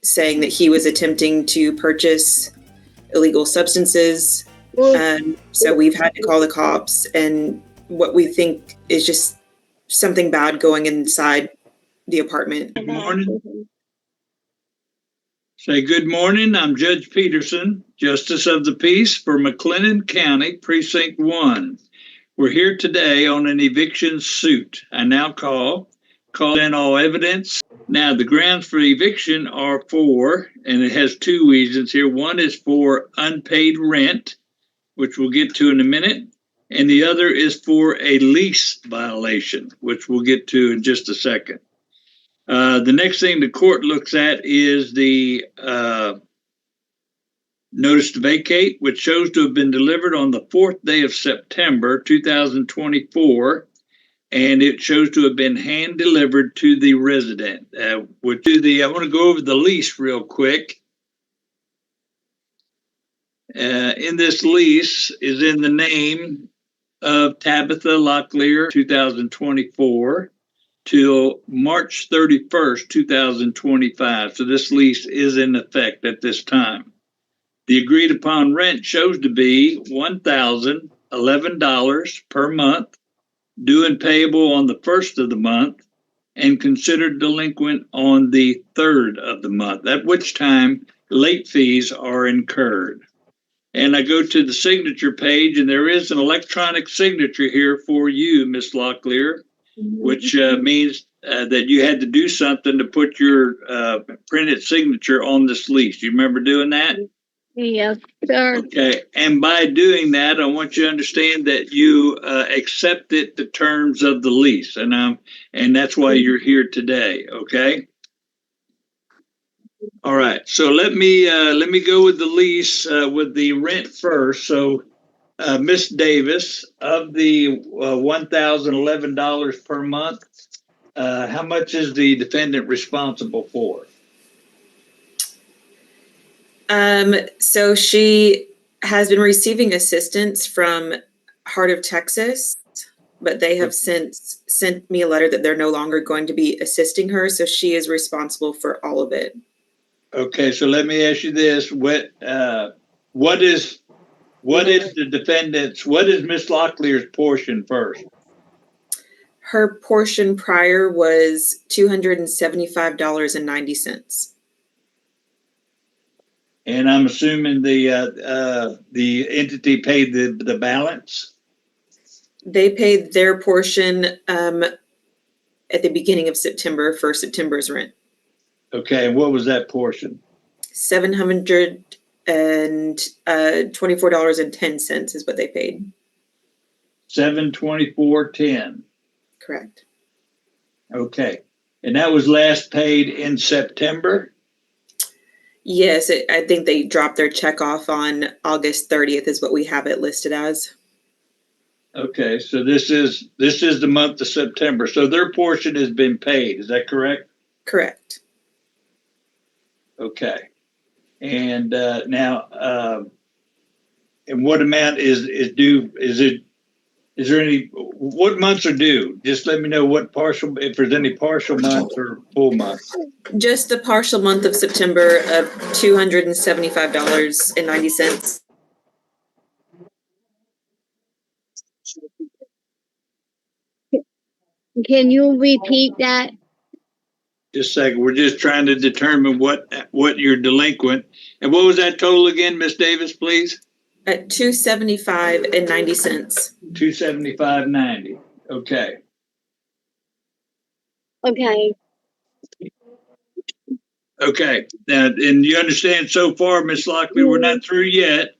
saying that he was attempting to purchase illegal substances. So we've had to call the cops, and what we think is just something bad going inside the apartment. Good morning. Say good morning. I'm Judge Peterson, Justice of the Peace for McLennan County, Precinct 1. We're here today on an eviction suit. I now call in all evidence. Now, the grounds for eviction are for, and it has two reasons here. One is for unpaid rent, which we'll get to in a minute. And the other is for a lease violation, which we'll get to in just a second. The next thing the court looks at is the notice to vacate, which shows to have been delivered on the 4th day of September 2024, and it shows to have been hand delivered to the resident. I want to go over the lease real quick. In this lease is in the name of Tabitha Locklear, 2024. Till March 31st, 2025. So this lease is in effect at this time. The agreed upon rent shows to be $1,011 per month, due and payable on the 1st of the month, and considered delinquent on the 3rd of the month, at which time late fees are incurred. And I go to the signature page, and there is an electronic signature here for you, Ms. Locklear, which means that you had to do something to put your printed signature on this lease. You remember doing that? Yes, sir. Okay, and by doing that, I want you to understand that you accepted the terms of the lease, and that's why you're here today. Okay. All right. So let me go with the lease with the rent first. So. Ms. Davis, of the $1,011 per month, how much is the defendant responsible for? So she has been receiving assistance from Heart of Texas, but they have since sent me a letter that they're no longer going to be assisting her. So she is responsible for all of it. Okay. So let me ask you this. What is the defendant's, what is Ms. Locklear's portion first? Her portion prior was $275.90. And I'm assuming the entity paid the balance? They paid their portion at the beginning of September for September's rent. Okay, and what was that portion? $724.10 is what they paid. $724.10. Correct. Okay, and that was last paid in September? Yes, I think they dropped their check off on August 30th is what we have it listed as. Okay, so this is the month of September. So their portion has been paid. Is that correct? Correct. Okay. And now, and what amount is due? Is there any, what months are due? Just let me know if there's any partial months or full months. Just the partial month of September of $275.90. Can you repeat that? Just a second. We're just trying to determine what you're delinquent. And what was that total again, Miss Davis, please? At $275.90. $275.90. Okay. Okay. Okay. Now, and you understand so far, Miss Locklear, we're not through yet.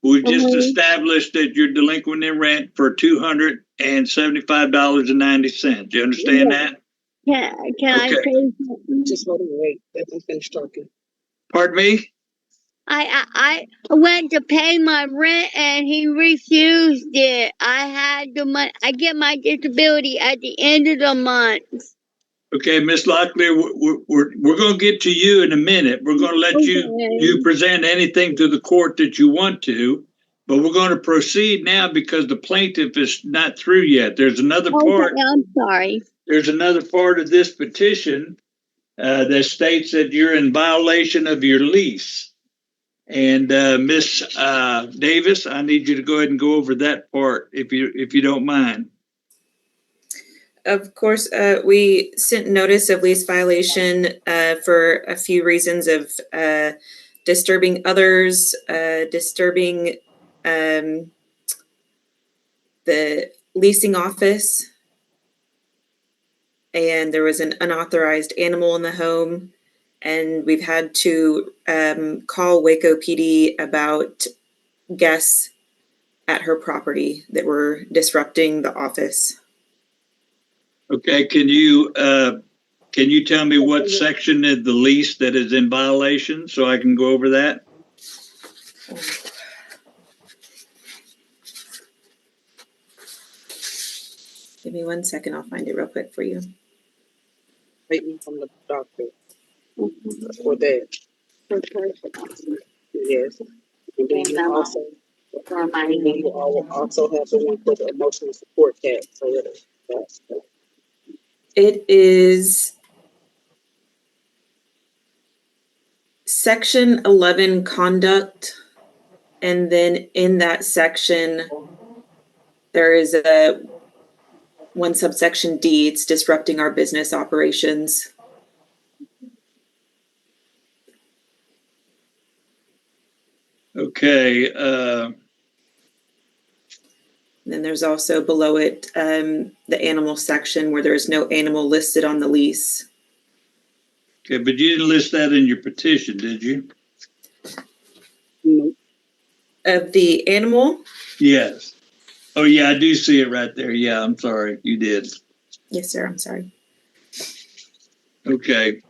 We just established that you're delinquent in rent for $275.90. You understand that? Can I say something? Just let him wait. Let him finish talking. Pardon me? I went to pay my rent and he refused it. I had the money. I get my disability at the end of the month. Okay, Miss Locklear, we're going to get to you in a minute. We're going to let you present anything to the court that you want to, but we're going to proceed now because the plaintiff is not through yet. There's another part. I'm sorry. There's another part of this petition that states that you're in violation of your lease. And Miss Davis, I need you to go ahead and go over that part if you don't mind. Of course, we sent notice of lease violation for a few reasons of disturbing others, disturbing the leasing office, and there was an unauthorized animal in the home, and we've had to call Waco PD about guests at her property that were disrupting the office. Okay, can you tell me what section of the lease that is in violation so I can go over that? Give me 1 second, I'll find it real quick for you. Statement from the doctor for that. Yes. And then you also have the one for the emotional support cat. So that's It is section 11 conduct, and then in that section there is a one subsection D. It's disrupting our business operations. Okay. And then there's also below it the animal section where there's no animal listed on the lease. Okay, but you didn't list that in your petition, did you? no. Of the animal? Yes. Oh, yeah, I do see it right there. Yeah, I'm sorry. You did. Yes, sir. I'm sorry. Okay.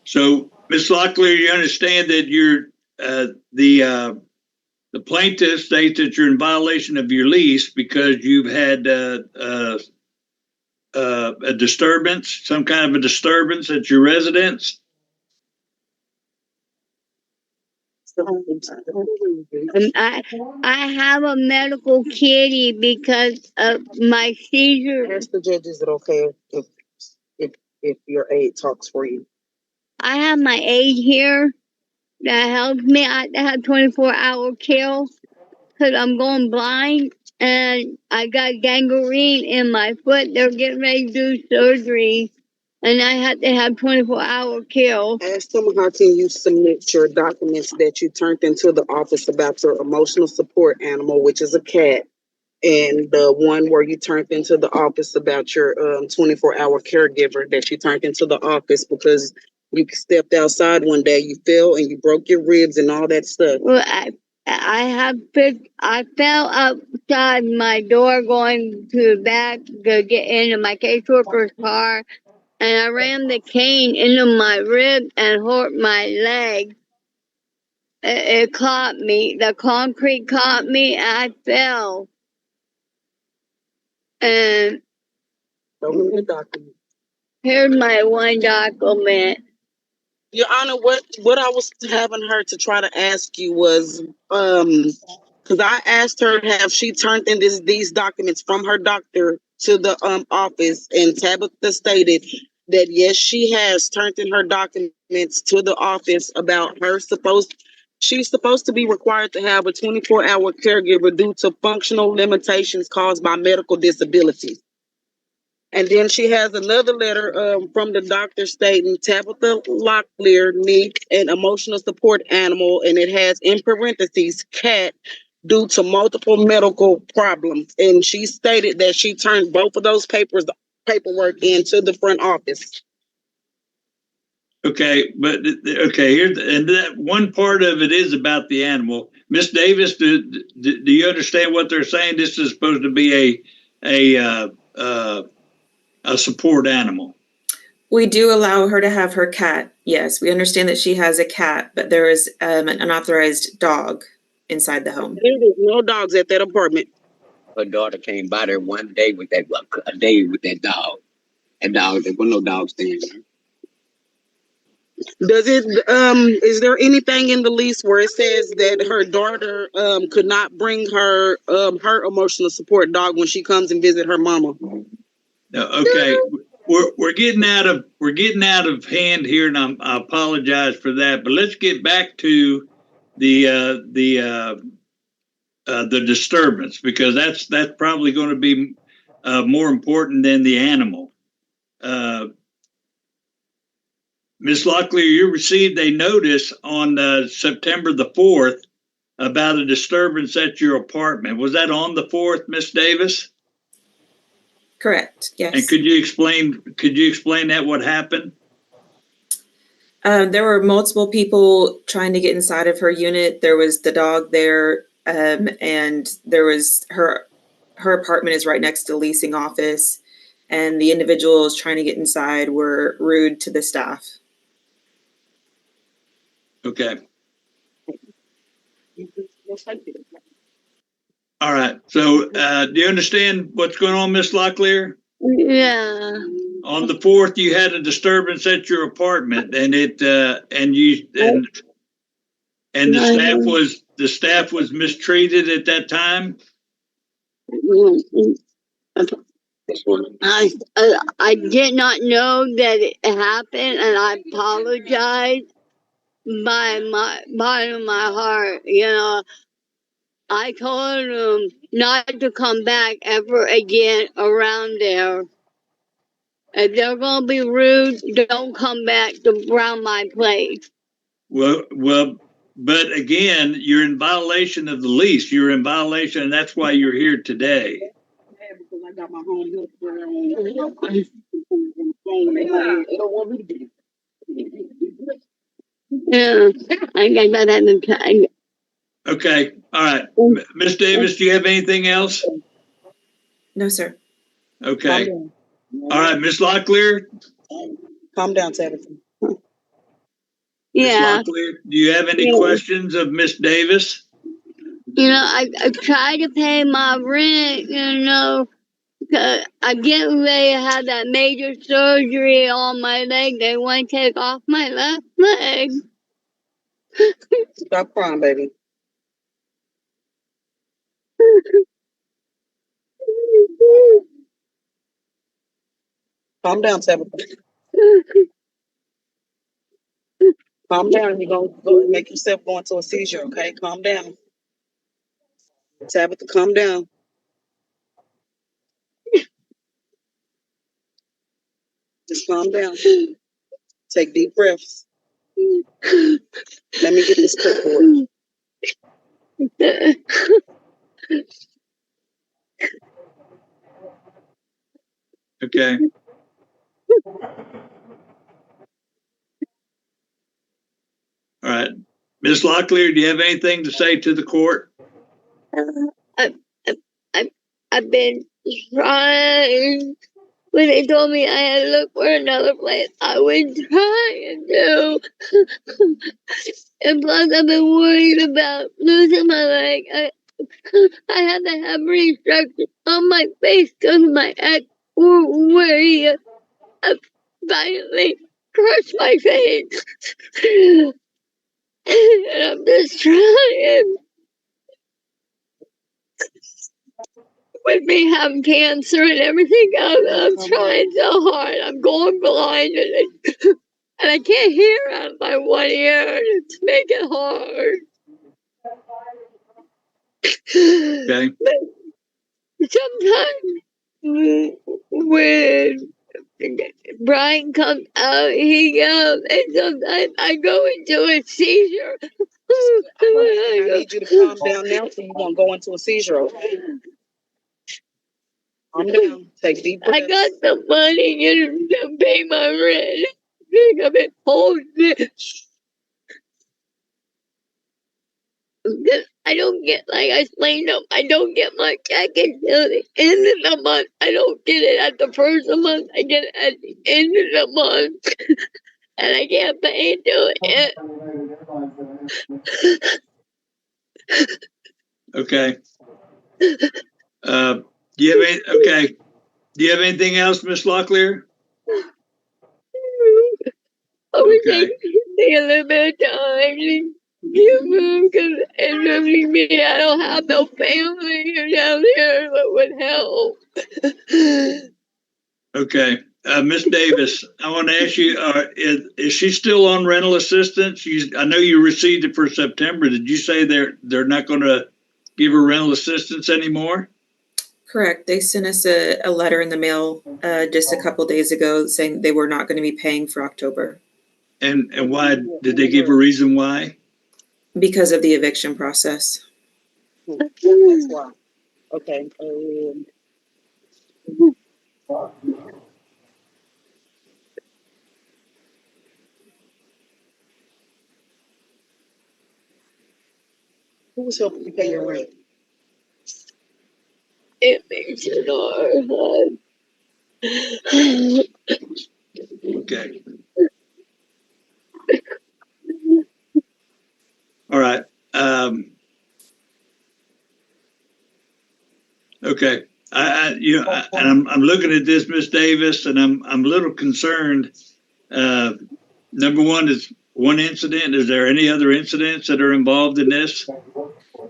So, Ms. Locklear, you understand that you're the plaintiff states that you're in violation of your lease because you've had a disturbance, some kind of a disturbance at your residence. I have a medical kitty because of my seizure. Ask the judge, is it okay if your aide talks for you? I have my aide here that helps me. I have 24-hour kill because I'm going blind and I got gangrene in my foot. They're getting ready to do surgery and I have to have 24-hour kill. Ask them how can you submit your documents that you turned into the office about your emotional support animal, which is a cat, and the one where you turned into the office about your 24-hour caregiver that you turned into the office because you stepped outside one day, you fell and you broke your ribs and all that stuff. Well, I fell outside my door going to the back to get into my caseworker's car, and I rammed the cane into my rib and hurt my leg. It caught me. The concrete caught me, and I fell. And Show me the document. here's my one document. Your Honor, what I was having her to try to ask you was, because I asked her, have she turned in these documents from her doctor to the office, and Tabitha stated that yes, she has turned in her documents to the office about her she's supposed to be required to have a 24-hour caregiver due to functional limitations caused by medical disabilities. And then she has another letter from the doctor stating Tabitha Locklear needs an emotional support animal, and it has in parentheses cat due to multiple medical problems. And she stated that she turned both of those paperwork into the front office. Okay, but okay, here and that one part of it is about the animal. Miss Davis, do you understand what they're saying? This is supposed to be a support animal. We do allow her to have her cat. Yes, we understand that she has a cat, but there is an unauthorized dog inside the home. There's no dogs at that apartment. Her daughter came by there one day with a day with that dog. That dog, there was no dog staying there. Does it is there anything in the lease where it says that her daughter could not bring her her emotional support dog when she comes and visit her mama? Okay, we're getting out of hand here, and I apologize for that. But let's get back to the disturbance, because that's probably going to be more important than the animal. Ms. Locklear, you received a notice on September the 4th about a disturbance at your apartment. Was that on the 4th, Ms. Davis? Correct. Yes. And could you explain that, what happened? There were multiple people trying to get inside of her unit. There was the dog there, and there was her apartment is right next to the leasing office, and the individuals trying to get inside were rude to the staff. Okay. All right. So do you understand what's going on, Miss Locklear? Yeah. On the 4th, you had a disturbance at your apartment, and the staff was mistreated at that time. I did not know that it happened, and I apologize by my bottom of my heart. You know, I told them not to come back ever again around there. If they're gonna be rude, don't come back around my place. Well, but again, you're in violation of the lease. You're in violation, and that's why you're here today. Yeah, I got that in time. Okay. All right. Ms. Davis, do you have anything else? No, sir. Okay. All right, Ms. Locklear. Calm down, Tabitha. Yeah. Ms. Locklear, do you have any questions of Ms. Davis? You know, I try to pay my rent, you know, because I'm getting ready to have that major surgery on my leg. They want to take off my left leg. Stop crying, baby. Calm down, Tabitha. Calm down. You're going to go and make yourself go into a seizure, okay? Calm down. Tabitha, calm down. Just calm down. Take deep breaths. Let me get this clipboard. Okay. All right. Ms. Locklear, do you have anything to say to the court? I've been trying. When they told me I had to look for another place, I was trying to. And plus, I've been worried about losing my leg. I had to have restructure on my face because my ex where he violently crushed my face. And I'm just trying. With me having cancer and everything else, I'm trying so hard. I'm going blind and I can't hear out of my one ear. It's making it hard. Okay. But sometimes when Brian comes out, he goes, and sometimes I go into a seizure. I need you to calm down now so you won't go into a seizure, okay? Calm down. Take deep breaths. I got the money to pay my rent. I've been holding it. I don't get, like I explained them, I don't get my check until the end of the month. I don't get it at the first of the month. I get it at the end of the month. And I can't pay into it. Okay. Do you have anything else, Miss Locklear? I would take a little bit of time to give them because it's really me. I don't have no family here down here that would help. Okay. Miss Davis, I want to ask you, is she still on rental assistance? I know you received it for September. Did you say they're not going to give her rental assistance anymore? Correct. They sent us a letter in the mail just a couple days ago saying they were not going to be paying for October. And why? Did they give a reason why? Because of the eviction process. That's why. Okay. Who was helping you pay your rent? It makes it hard. Okay. All right. Okay. And I'm looking at this, Miss Davis, and I'm a little concerned. Number one is one incident. Is there any other incidents that are involved in this?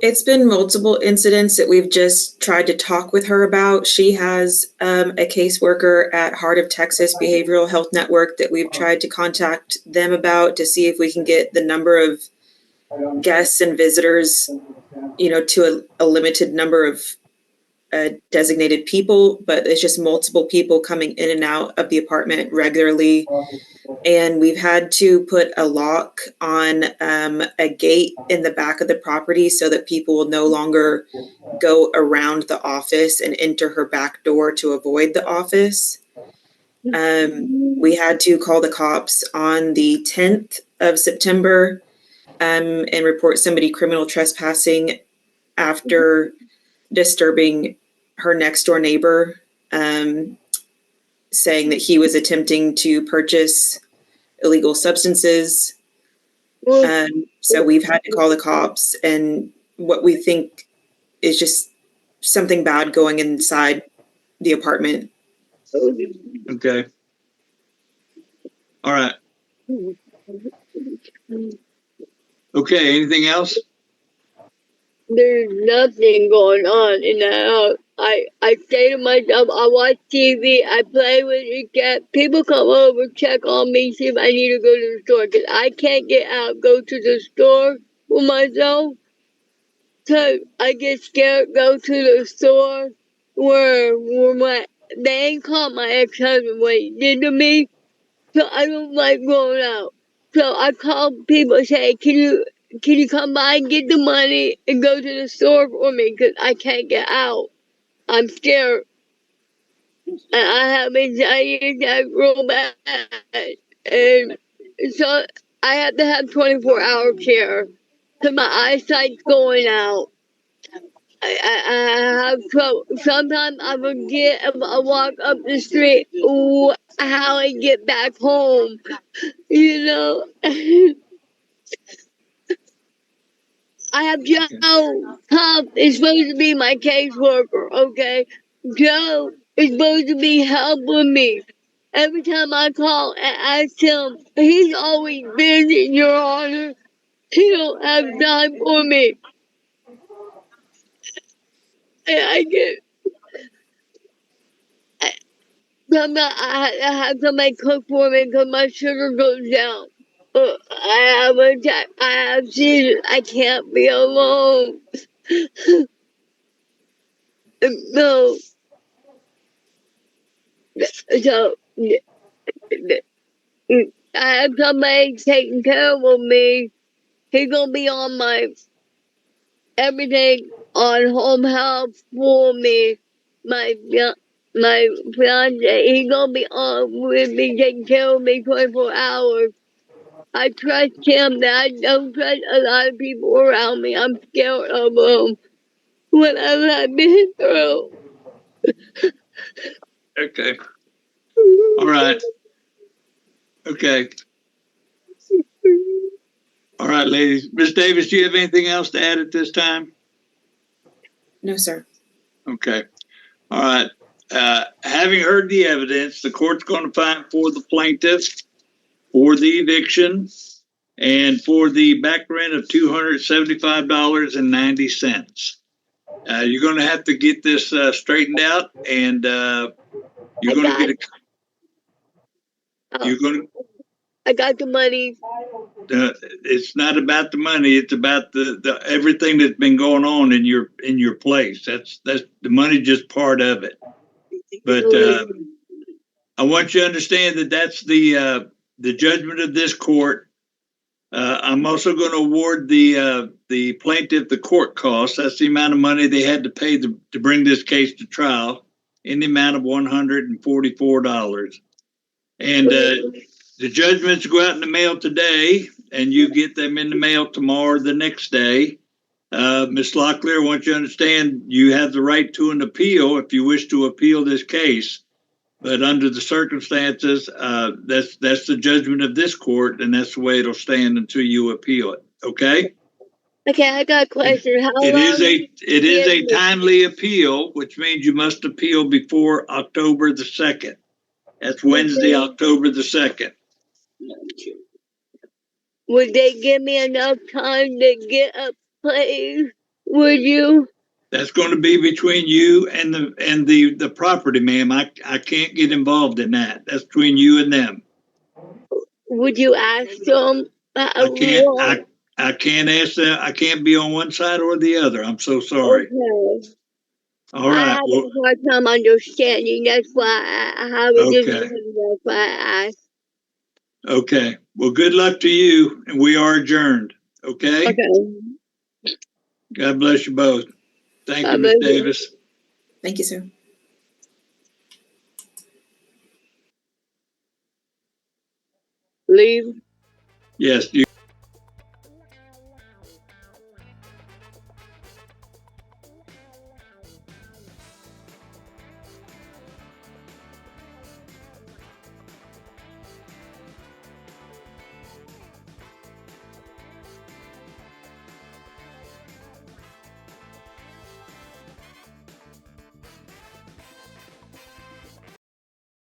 It's been multiple incidents that we've just tried to talk with her about. She has a caseworker at Heart of Texas Behavioral Health Network that we've tried to contact them about to see if we can get the number of guests and visitors, to a limited number of designated people, but it's just multiple people coming in and out of the apartment regularly. And we've had to put a lock on a gate in the back of the property so that people will no longer go around the office and enter her back door to avoid the office. We had to call the cops on the 10th of September and report somebody criminal trespassing after disturbing her next door neighbor, saying that he was attempting to purchase illegal substances. So we've had to call the cops, and what we think is just something bad going inside the apartment. Okay. All right. Okay. Anything else? There's nothing going on in the house. I stay to myself. I watch TV. I play with the cat. People come over, check on me, see if I need to go to the store. Because I can't get out, go to the store for myself. So I get scared, go to the store where they ain't caught my ex-husband what he did to me. So I don't like going out. So I call people and say, can you come by and get the money and go to the store for me? Because I can't get out. I'm scared. And I have anxiety attack real bad. And so I have to have 24-hour care. Because my eyesight's going out. I have trouble. Sometimes I forget if I walk up the street how I get back home. I have Joe. Tom is supposed to be my caseworker, okay? Joe is supposed to be helping me. Every time I call and ask him, he's always busy, Your Honor. He don't have time for me. And sometimes I have somebody cook for me because my sugar goes down. I have a attack. I have seizures. I can't be alone. No. So, I have somebody taking care of me. He's gonna be on my everything on home health for me. My fiance, he's gonna be on with me, taking care of me 24 hours. I trust him. That I don't trust a lot of people around me. I'm scared of them. Whatever I've been through. Okay. All right. Okay. All right, ladies. Ms. Davis, do you have anything else to add at this time? No, sir. Okay. All right. Having heard the evidence, the court's going to find for the plaintiff for the eviction and for the back rent of $275.90. You're going to have to get this straightened out, and you're going to get You're gonna. I got the money. It's not about the money. It's about the everything that's been going on in your place. That's the money, just part of it. But I want you to understand that that's the judgment of this court. I'm also going to award the plaintiff the court costs. That's the amount of money they had to pay to bring this case to trial, in the amount of $144. And the judgments go out in the mail today, and you get them in the mail tomorrow or the next day. Ms. Locklear, I want you to understand you have the right to an appeal if you wish to appeal this case. But under the circumstances, that's the judgment of this court, and that's the way it'll stand until you appeal it. Okay? Okay, I got a question. How It long is a timely appeal, which means you must appeal before October the 2nd. That's Wednesday, October the 2nd. would they give me enough time to get a place? Would you? That's going to be between you and the property, ma'am. I can't get involved in that. That's between you and them. Would you ask them? I can't ask them. I can't be on one side or the other. I'm so sorry. Okay. All I right. have Well, a hard time understanding. That's why I have a different. That's why I asked. okay. Well, good luck to you, and we are adjourned. Okay. Okay. God bless you both. Thank you, God Ms. bless you. Davis. Thank you, sir. Leave. Yes,